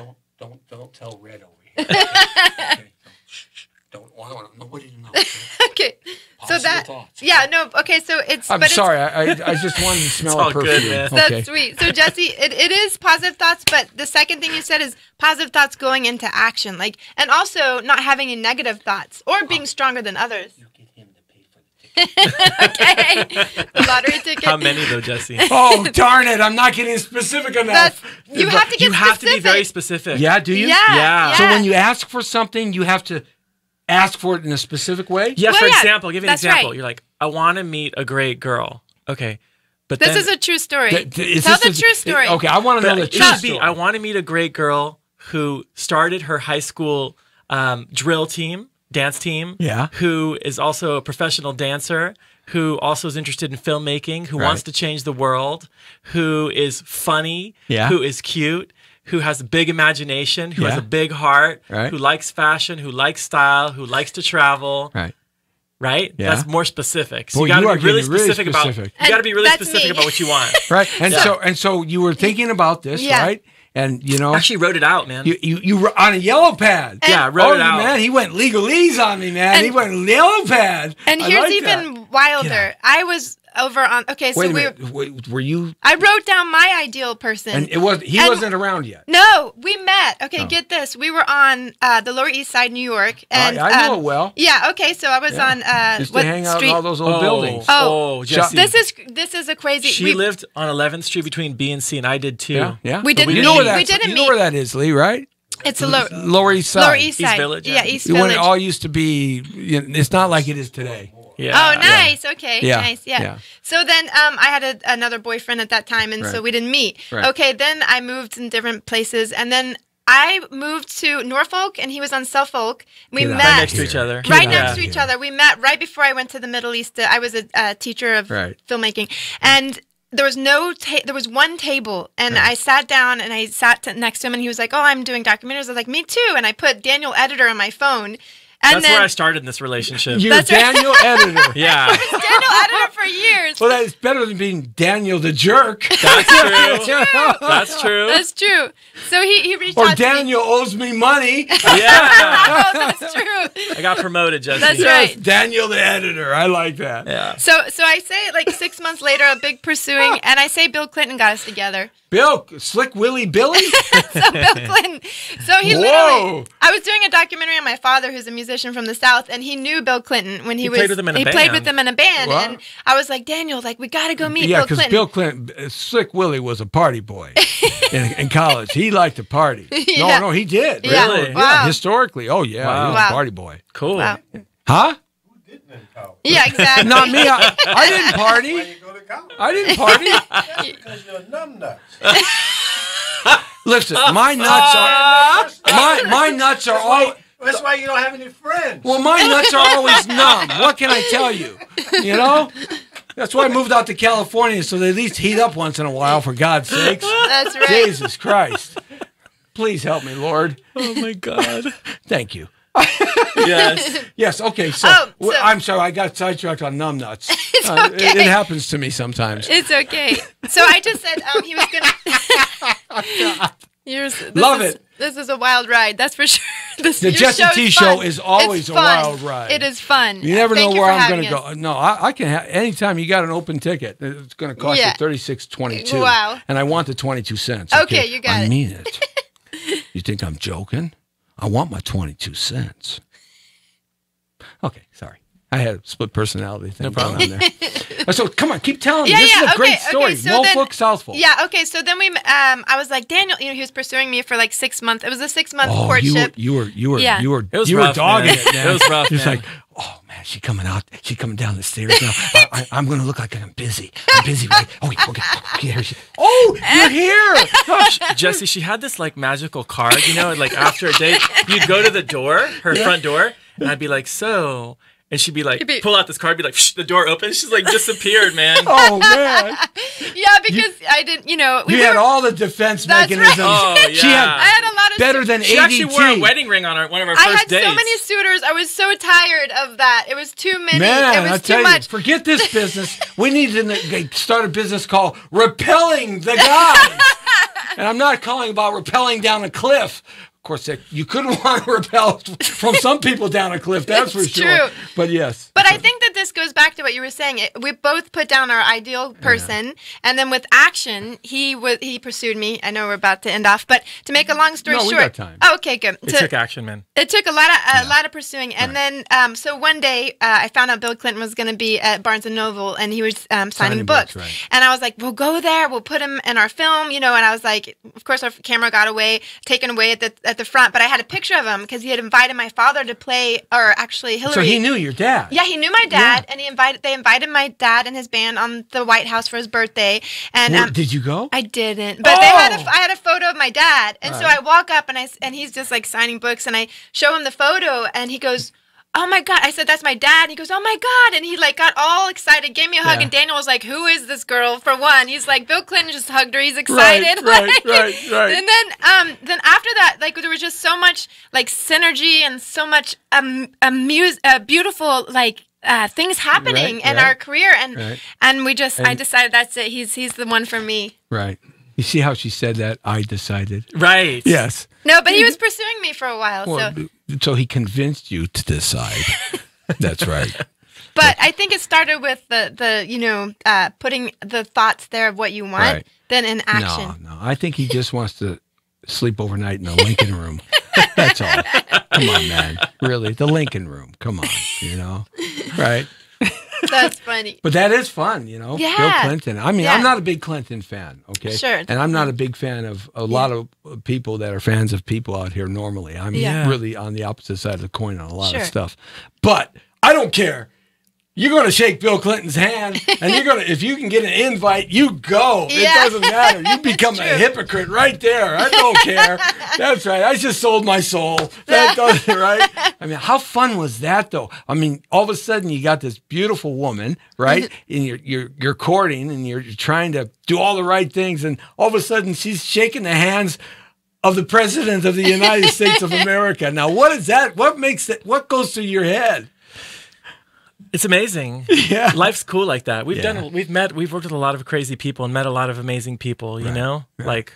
don't tell Red over here. Okay? Shh, don't want nobody to know. Okay? Okay, so that thoughts. Yeah, no, okay, so it's... I'm sorry, I just wanted to smell all a perfume. good, man. That's sweet. So Jessie, it is positive thoughts, but the second thing you said is positive thoughts going into action, like, and also not having any negative thoughts or being stronger than others. You get him to pay for the ticket. Okay, the lottery ticket. How many though, Jessie? Oh, darn it! I'm not getting specific enough. You have to get You have to be very specific. specific. Yeah, do you? Yeah. So when you ask for something, you have to ask for it in a specific way? Yeah, Well, for yeah, example, give you an that's example. right. You're like, I want to meet a great girl. Okay. But This then, is a true story. Is Tell this the true story. Okay, I want to know the it true should story. be, I want to meet a great girl who started her high school drill team, dance team, Yeah. who is also a professional dancer, who also is interested in filmmaking, who wants to change the world, who is funny, Yeah. who is cute, who has a big imagination, who has Yeah. a big heart, Right. who likes fashion, who likes style, who likes to travel. Right. Right? Yeah. That's more specific. So Boy, you got you to are be really getting really specific about. specific. You got to be really That's specific me. about what you want. Right. And so you were thinking about this, Yeah. right? And you know, I actually wrote it out, man. you were on a yellow pad. Yeah, I wrote it out. Man, he went legalese on me, man. He went yellow pad. And I here's like even that. wilder. Yeah. I was over on. Okay, so Wait a we. minute. Were you? I wrote down my ideal person. And he And- wasn't around yet. No, we met. Okay, Oh. get this. We were on the Lower East Side, New York, and I know it well. Yeah. Okay, so I was on Used what to hang out street? in all those old buildings. Oh, Jesse. This is a crazy. She lived on 11th Street between B and C, and I did too. Yeah, yeah. We didn't You know meet. where that? We didn't You know meet. where that is, Lee? Right? It's a Lower East Side. Lower East Side. Village, Yeah, yeah. East When Village. it all used to be, it's not like it is today. Yeah. Oh, nice. Okay, Yeah, nice. Yeah. yeah. So then I had another boyfriend at that time, and so Right. we didn't meet. Right. Okay, then I moved in different places, and then I moved to Norfolk, and he was on Suffolk. We Get out. met Right next to each other. Get right out next of to each here. other. We met right before I went to the Middle East. I was a teacher of Right. filmmaking, and there was there was one table, and I sat down and I sat next to him, and he was like, "Oh, I'm doing documentaries." I was like, "Me too," and I put Daniel Editor on my phone. And That's then where I started in this relationship. You're That's right. Daniel Editor. Yeah. Daniel Editor for years. Well, that's better than being Daniel the Jerk. That's true. That's true. That's true. So he reached Or out to me. Daniel owes me money. Yeah. Oh, that's true. I got promoted, Jesse. That's Yes, right. Daniel the Editor. I like that. Yeah. So I say like 6 months later, a big pursuing, and I say Bill Clinton got us together. Bill, Slick Willie Billy? So Bill Clinton. So he Whoa. literally. I was doing a documentary on my father, who's a musician from the South, and he knew Bill Clinton when he was. played with him in a he played band. with him in a band, What? and I was like, Daniel, like we got to go meet Yeah, Bill because Clinton. Bill Clinton, Slick Willie was a party boy in college. He liked to party. Yeah. No, he did. Yeah. Really? Yeah, Wow. historically. Oh, yeah, Wow. he was Wow. a party boy. Cool. Wow. Huh? Yeah, exactly. Not me. I didn't party. You go to college I didn't party. because you're a numbnut. Listen, my nuts are my nuts are all. That's why you don't have any friends. Well, my nuts are always numb. What can I tell you? You know? That's why I moved out to California, so they at least heat up once in a while, for God's sakes. That's right. Jesus Christ. Please help me, Lord. Oh my God. Thank you. Yes. Yes, okay, so, so- I'm sorry, I got sidetracked on numb nuts. It's okay. It happens to me sometimes. It's okay. So I just said he was gonna. Love it. This is a wild ride, that's for sure. The your Jessie show's T fun. show is always It's a fun. wild ride. It is fun. You never Thank know you where for I'm going to having go. us. No, I can have anytime you got an open ticket. It's going to cost Yeah. you $36.22. Wow. And I want the 22 cents. Okay, you got I it. mean it. You think I'm joking? I want my 22 cents. Okay, sorry. I had a split personality thing going on there. So come on, keep telling me. Yeah, This yeah, is a great okay, story. okay, so then- Norfolk, Southfolk. Yeah, okay, so then I was like, Daniel, he was pursuing me for like 6 months. It was a 6-month courtship. You were Yeah. dogging It was it, rough, man. It was rough, It's man. like, oh man, she's coming down the stairs now. I'm going to look like I'm busy. I'm busy, right? Okay, here she. Oh, you're here. Jesse, she had this like magical card, like after a date, you'd go to the door, her front door, and I'd be like, so. And she'd be like, pull out this card, be like, shh, the door opens. She's like, disappeared, man. Oh man, Yeah, because I didn't, you had all the defense That's mechanisms. right. Oh, She yeah. had I had a lot of better than She ADT. actually wore a wedding ring on one of our I first had dates. so many suitors. I was so tired of that. It was too many. Man, it I was tell too you, much. forget this business. We need to start a business called Repelling the Guys. And I'm not calling about rappelling down a cliff. Of course, you couldn't want to rappel from some people down a cliff, that's for It's sure. true. But yes. But I think that this goes back to what you were saying. We both put down our ideal person, and then with action, he pursued me. I know we're about to end off, but to make a long story short, we got time. Oh, okay, good. It took action, man. It took a lot of pursuing, and then so one day I found out Bill Clinton was going to be at Barnes and Noble, and he was signing books, and I was like, "We'll go there. We'll put him in our film," you know. And I was like, "Of course, our camera got taken away at the front, but I had a picture of him because he had invited my father to play, or actually Hillary." So he knew your dad. Yeah, he knew my dad, and they invited my dad and his band on the White House for his birthday. And did you go? I didn't, but I had a photo of my dad, and so I walk up and he's just like signing books, and I show him the photo, and he goes, "Oh my God." I said, "That's my dad." And he goes, "Oh my God." And he like got all excited, gave me a hug. And Daniel was like, "Who is this girl?" For one, he's like, "Bill Clinton just hugged her. He's excited." Right. And then after that, like there was just so much like synergy and so much beautiful like things happening in our career. And we just, I decided that's it. He's the one for me. Right. You see how she said that? I decided. Right. Yes. No, but he was pursuing me for a while. So he convinced you to decide. That's right. But I think it started with the putting the thoughts there of what you want, then in action. No. I think he just wants to sleep overnight in the Lincoln Room. That's all. Come on, man. Really, the Lincoln Room. Come on, right? That's funny. But that is fun, Yeah. Bill Clinton. I mean, I'm not a big Clinton fan, okay? Sure. And I'm not a big fan of a lot of people that are fans of people out here normally. I'm really on the opposite side of the coin on a lot of stuff. But I don't care. You're going to shake Bill Clinton's hand, and if you can get an invite, you go. It doesn't matter. You become a hypocrite right there. I don't care. That's right. I just sold my soul. That does it, right? I mean, how fun was that, though? I mean, all of a sudden, you got this beautiful woman, right? And you're courting, and you're trying to do all the right things, and all of a sudden, she's shaking the hands of the President of the United States of America. Now, what is that? What makes it? What goes through your head? It's amazing. Yeah. Life's cool like that. We've worked with a lot of crazy people and met a lot of amazing people, you know? Right. Like,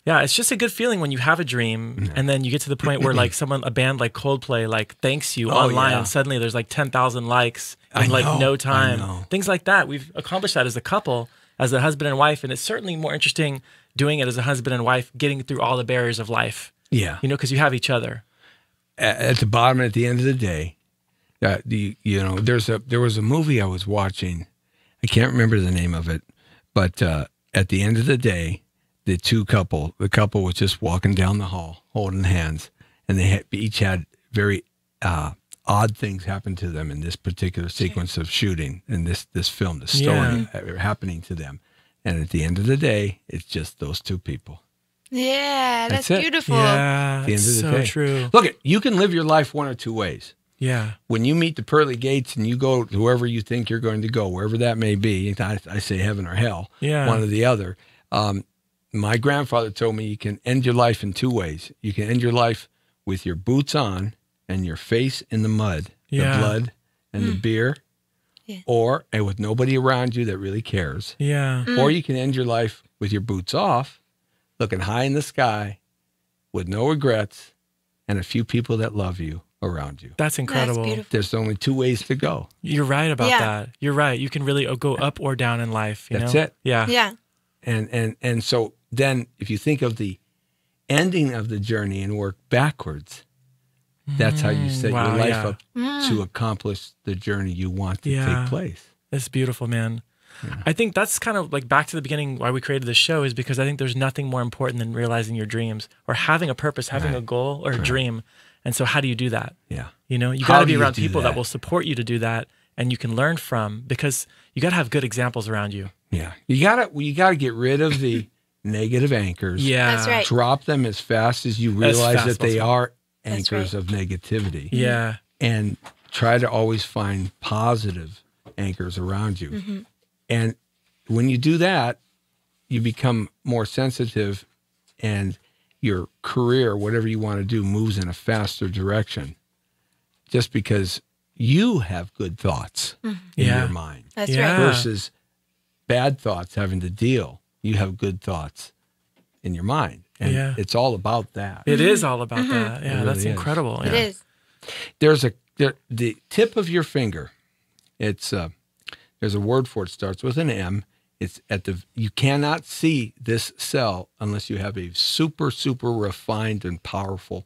it's just a good feeling when you have a dream and then you get to the point where like a band like Coldplay like thanks you online and suddenly there's like 10,000 likes in no time. Things like that. We've accomplished that as a couple, as a husband and wife, and it's certainly more interesting doing it as a husband and wife, getting through all the barriers of life. Yeah. Because you have each other. At the bottom, at the end of the day, there was a movie I was watching. I can't remember the name of it, but at the end of the day, the couple was just walking down the hall, holding hands, and they each had very odd things happen to them in this particular sequence of shooting in this film, the story happening to them, and at the end of the day, it's just those two people. Yeah, that's beautiful. Yeah, at the end of the so day. True. Look, you can live your life one or two ways. Yeah. When you meet the pearly gates and you go to wherever you think you're going to go, wherever that may be, I say heaven or hell, one or the other. My grandfather told me you can end your life in two ways. You can end your life with your boots on and your face in the mud, the blood and the beer, and with nobody around you that really cares. Yeah. Or you can end your life with your boots off, looking high in the sky, with no regrets, and a few people that love you around you. That's incredible. That's There's only two ways to go. You're right about that. You're right. You can really go up or down in life. That's it. Yeah. Yeah. And so then if you think of the ending of the journey and work backwards, that's how you set your life up to accomplish the journey you want to take place. That's beautiful, man. Yeah. I think that's kind of like back to the beginning why we created this show, is because I think there's nothing more important than realizing your dreams or having a purpose, having a goal or a dream. And so how do you do that? Yeah. You got to be around people that will support you to do that and you can learn from, because you got to have good examples around you. Yeah. You got to get rid of the negative anchors. Yeah. That's right. Drop them as fast as you realize that they are anchors of negativity. Yeah. And try to always find positive anchors around you. Mm-hmm. And when you do that, you become more sensitive and your career, whatever you want to do, moves in a faster direction just because you have good thoughts in your mind. That's right. Versus bad thoughts having to deal. You have good thoughts in your mind. And it's all about that. It is all about that. Yeah, really that's incredible. It is. There's the tip of your finger It's there's a word for it. Starts with an M. It's at the. You cannot see this cell unless you have a super refined and powerful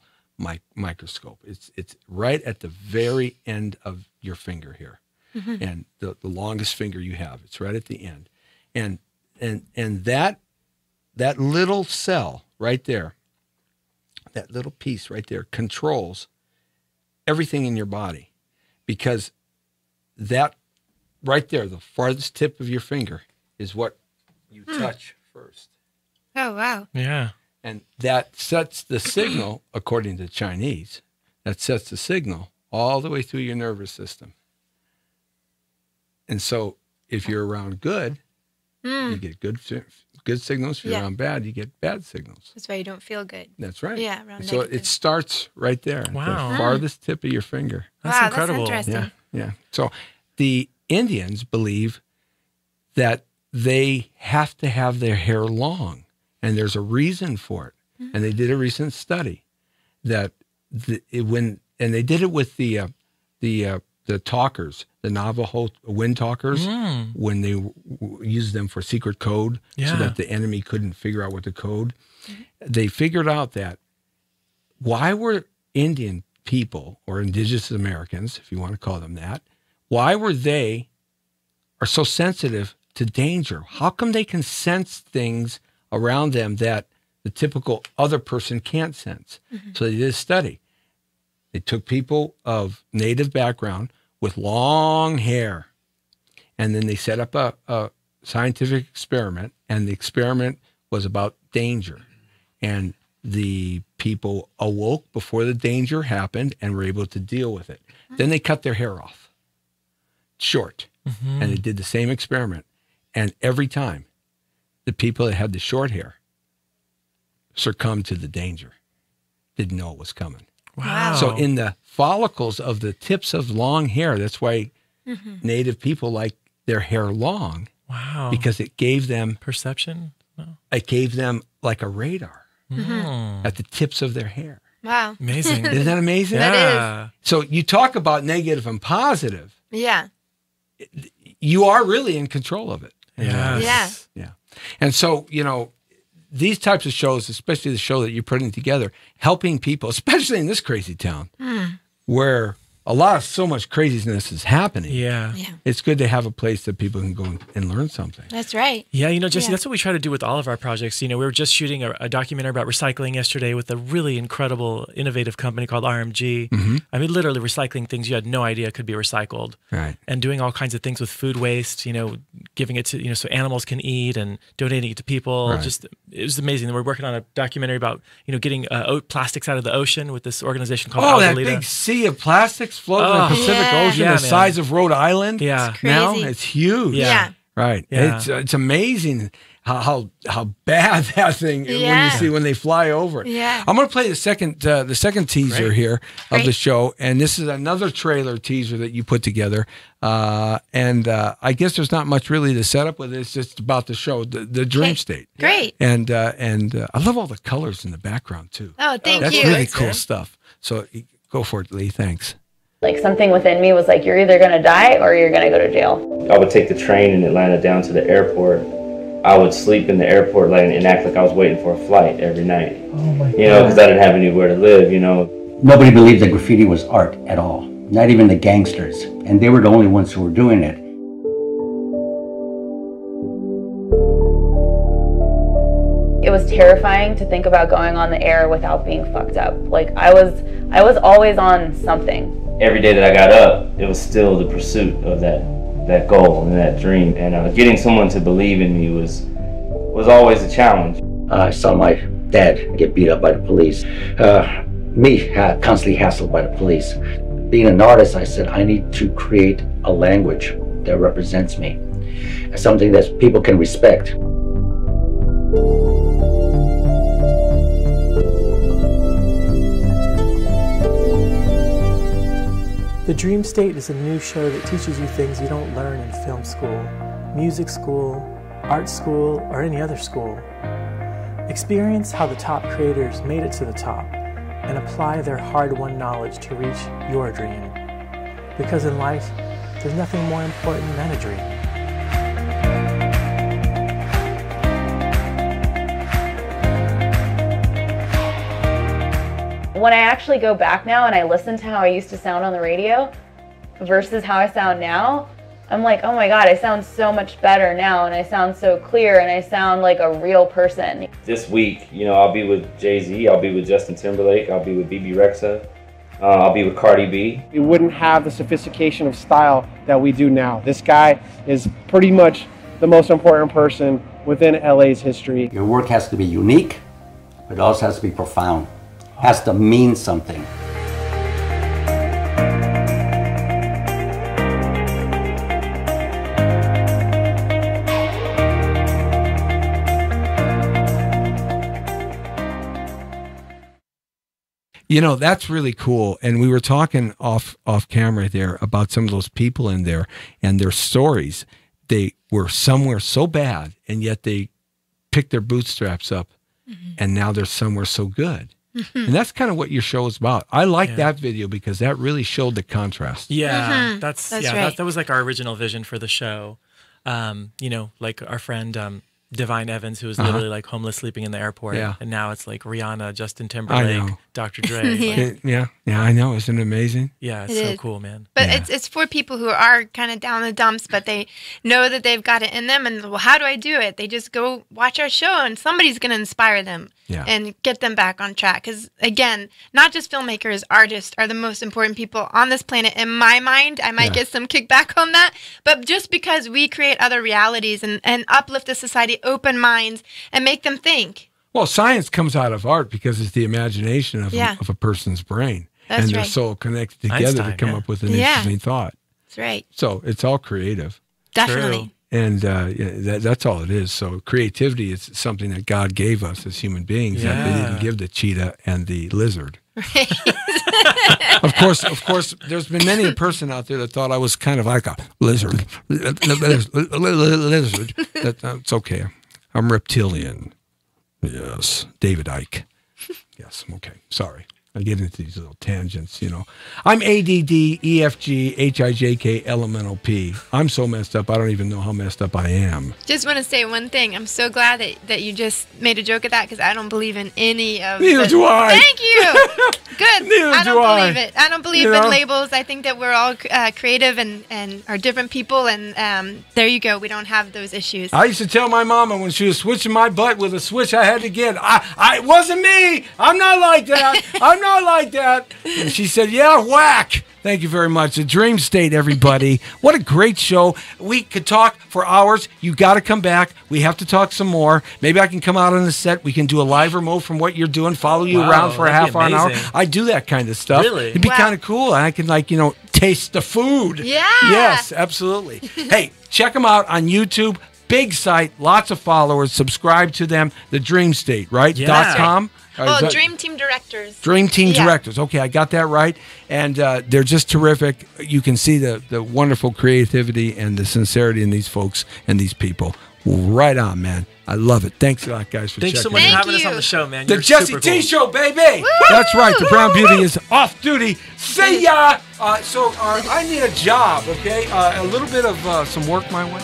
microscope. It's right at the very end of your finger here, and the longest finger you have. It's right at the end, and that little cell right there, that little piece right there controls everything in your body, because that right there, the farthest tip of your finger, is what you touch first. Oh, wow. Yeah. And that sets the signal, according to Chinese, that sets the signal all the way through your nervous system. And so if you're around good, you get good signals. If you're around bad, you get bad signals. That's why you don't feel good. That's right. Yeah, around so negative. it starts right there. Wow. The farthest tip of your finger. That's incredible. That's interesting. Yeah. So the Indians believe that they have to have their hair long, and there's a reason for it. And they did a recent study that and they did it with the talkers, the Navajo wind talkers, when they used them for secret code, so that the enemy couldn't figure out what the code. They figured out that why were Indian people, or indigenous Americans, if you want to call them that, why were they are so sensitive to danger? How come they can sense things around them that the typical other person can't sense? So they did a study. They took people of native background with long hair, and then they set up a scientific experiment, and the experiment was about danger. And the people awoke before the danger happened and were able to deal with it. Then they cut their hair off, short, and they did the same experiment. And every time, the people that had the short hair succumbed to the danger, didn't know it was coming. Wow. So in the follicles of the tips of long hair, that's why native people like their hair long. Wow. Because it gave them perception. It gave them like a radar at the tips of their hair. Wow. Amazing. Isn't that amazing? That is. So you talk about negative and positive. Yeah. You are really in control of it. Yes. Yeah. And so, these types of shows, especially the show that you're putting together, helping people, especially in this crazy town, where so much craziness is happening. Yeah. It's good to have a place that people can go and learn something. That's right. Yeah, Jesse, that's what we try to do with all of our projects. We were just shooting a documentary about recycling yesterday with a really incredible, innovative company called RMG. I mean, literally recycling things you had no idea could be recycled. Right. And doing all kinds of things with food waste, giving it to, so animals can eat, and donating it to people. Right. It was amazing. And we're working on a documentary about, getting plastics out of the ocean with this organization called Algalita. That big sea of plastics floating in the Pacific Ocean, the size of Rhode Island. Yeah. Now it's huge. Yeah. Right. Yeah. It's amazing how bad that thing when they fly over it. Yeah. I'm going to play the second teaser here of the show, and this is another trailer teaser that you put together. And I guess there's not much really to set up with it. It's just about the show, the Dream State. Great. And I love all the colors in the background too. Oh, thank you. That's really cool stuff. So go for it, Lee. Thanks. Like something within me was like, you're either going to die or you're going to go to jail. I would take the train in Atlanta down to the airport. I would sleep in the airport and act like I was waiting for a flight every night. Oh my God. Because I didn't have anywhere to live, Nobody believed that graffiti was art at all. Not even the gangsters. And they were the only ones who were doing it. It was terrifying to think about going on the air without being fucked up. Like I was always on something. Every day that I got up, it was still the pursuit of that goal and that dream. And getting someone to believe in me was always a challenge. I saw my dad get beat up by the police. Me constantly hassled by the police. Being an artist, I said, I need to create a language that represents me. Something that people can respect. The Dream State is a new show that teaches you things you don't learn in film school, music school, art school, or any other school. Experience how the top creators made it to the top and apply their hard-won knowledge to reach your dream. Because in life, there's nothing more important than a dream. When I actually go back now and I listen to how I used to sound on the radio versus how I sound now, I'm like, oh my God, I sound so much better now, and I sound so clear, and I sound like a real person. This week, you know, I'll be with Jay-Z, I'll be with Justin Timberlake, I'll be with BB Rexa, I'll be with Cardi B. We wouldn't have the sophistication of style that we do now. This guy is pretty much the most important person within LA's history. Your work has to be unique, but it also has to be profound. Has to mean something. You know, that's really cool. And we were talking off camera there about some of those people in there and their stories. They were somewhere so bad, and yet they picked their bootstraps up, and now they're somewhere so good. And that's kind of what your show is about. I like that video because that really showed the contrast. Yeah, That's right. that was like our original vision for the show. You know, like our friend Divine Evans, who was literally like homeless sleeping in the airport, and now it's like Rihanna, Justin Timberlake, Dr. Dre. Yeah, I know. Isn't it amazing? Yeah, it's so cool, man. But it's for people who are kind of down the dumps, but they know that they've got it in them. And well, how do I do it? They just go watch our show, and somebody's going to inspire them and get them back on track. Because again, not just filmmakers, artists are the most important people on this planet. In my mind, I might get some kickback on that, but just because we create other realities and uplift the society, open minds, and make them think. Well, science comes out of art because it's the imagination of a person's brain. That's and they're so connected together Einstein, to come up with an interesting thought. That's right. So it's all creative. Definitely. True. And that's all it is. So creativity is something that God gave us as human beings that they didn't give the cheetah and the lizard. Of course, there's been many a person out there that thought I was kind of like a lizard. Lizard. It's okay. I'm reptilian. Yes. David Icke. Yes, okay. Sorry. I get into these little tangents, you know. I'm ADD, EFG, HIJK, elemental P. I'm so messed up, I don't even know how messed up I am. Just want to say one thing. I'm so glad that you just made a joke of that, because I don't believe in any of Neither do I. Thank you. Good. Neither I don't do I. believe it. I don't believe in labels. I think that we're all creative and are different people, and there you go. We don't have those issues. I used to tell my mama when she was switching my butt with a switch I had to get, it wasn't me. I'm not like that. I'm not like that. And she said, yeah, whack. Thank you very much. The Dream State, everybody. What a great show. We could talk for hours. You got to come back. We have to talk some more. Maybe I can come out on the set. We can do a live remote from what you're doing, follow you around for a half hour, an hour. I do that kind of stuff. Really? It'd be kind of cool. And I can, taste the food. Yeah. Yes, absolutely. Hey, check them out on YouTube. Big site, lots of followers. Subscribe to them. The Dream State, right? Yeah. .com. Dream Team Directors. Dream Team Directors. Okay, I got that right. And they're just terrific. You can see the wonderful creativity and the sincerity in these folks and these people. Right on, man. I love it. Thanks a lot, guys, for checking. Thanks so much for having us on the show, man. The Jessie T Show, baby. Woo! That's right. The Brown Beauty is off duty. See ya. I need a job, okay? A little bit of some work my way.